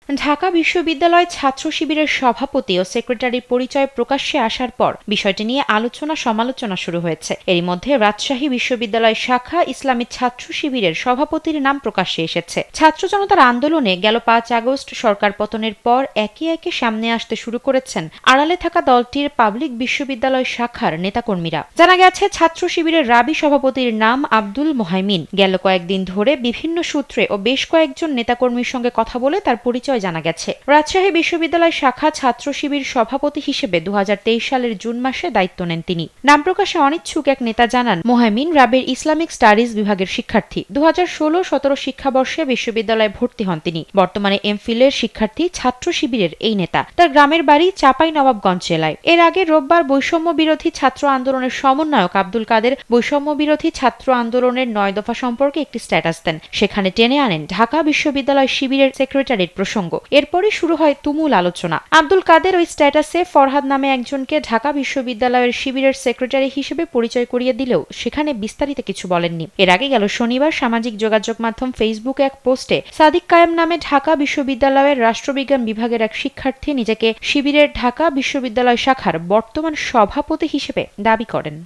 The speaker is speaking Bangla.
ঢাকা বিশ্ববিদ্যালয় ছাত্র শিবিরের সভাপতি ও সেক্রেটারির পরিচয় প্রকাশ্যে আসার পর বিষয়টি নিয়ে আলোচনা সমালোচনা শুরু হয়েছে। এরই মধ্যে রাজশাহী বিশ্ববিদ্যালয় শাখা ইসলামী ছাত্র শিবিরের সভাপতির নাম প্রকাশ্যে এসেছে। ছাত্র জনতার আন্দোলনে গেল ৫ আগস্ট সরকার পতনের পর একে একে সামনে আসতে শুরু করেছেন আড়ালে থাকা দলটির পাবলিক বিশ্ববিদ্যালয় শাখার নেতাকর্মীরা। জানা গেছে, ছাত্র শিবিরের রাবি সভাপতির নাম আব্দুল মোহাইমিন। গেল কয়েকদিন ধরে বিভিন্ন সূত্রে ও বেশ কয়েকজন নেতাকর্মীর সঙ্গে কথা বলে তার পরিচয় জানা গেছে। রাজশাহী বিশ্ববিদ্যালয় শাখা ছাত্র শিবির সভাপতি হিসেবে ২০২৩ সালের জুন মাসে দায়িত্ব নেন তিনি। নাম প্রকাশে অনিচ্ছুক এক নেতা জানান, মোহাইমিন রাবের ইসলামিক স্টাডিজ বিভাগের শিক্ষার্থী। ২০১৬-১৭ শিক্ষাবর্ষে বিশ্ববিদ্যালয়ে ভর্তি হন তিনি। বর্তমানে এমফিলের শিক্ষার্থী ছাত্র শিবিরের এই নেতা। তার গ্রামের বাড়ি চাঁপাইনবাবগঞ্জ জেলায়। এর আগে রোববার বৈষম্য বিরোধী ছাত্র আন্দোলনের সমন্বয়ক আব্দুল কাদের বৈষম্য বিরোধী ছাত্র আন্দোলনের ৯ দফা সম্পর্কে একটি স্ট্যাটাস দেন। সেখানে টেনে আনেন ঢাকা বিশ্ববিদ্যালয় শিবিরের সেক্রেটারির প্রসঙ্গ। এরপরই শুরু হয় তুমুল আলোচনা। আব্দুল কাদের ওই স্ট্যাটাসে ফরহাদ নামে একজনকে ঢাকা বিশ্ববিদ্যালয়ের শিবিরের সেক্রেটারি হিসেবে পরিচয় করিয়ে দিলেও সেখানে বিস্তারিত কিছু বলেননি। এর আগে গেল শনিবার সামাজিক যোগাযোগ মাধ্যম ফেসবুকে এক পোস্টে সাদিক কায়েম নামে ঢাকা বিশ্ববিদ্যালয়ের রাষ্ট্রবিজ্ঞান বিভাগের এক শিক্ষার্থী নিজেকে শিবিরের ঢাকা বিশ্ববিদ্যালয় শাখার বর্তমান সভাপতি হিসেবে দাবি করেন।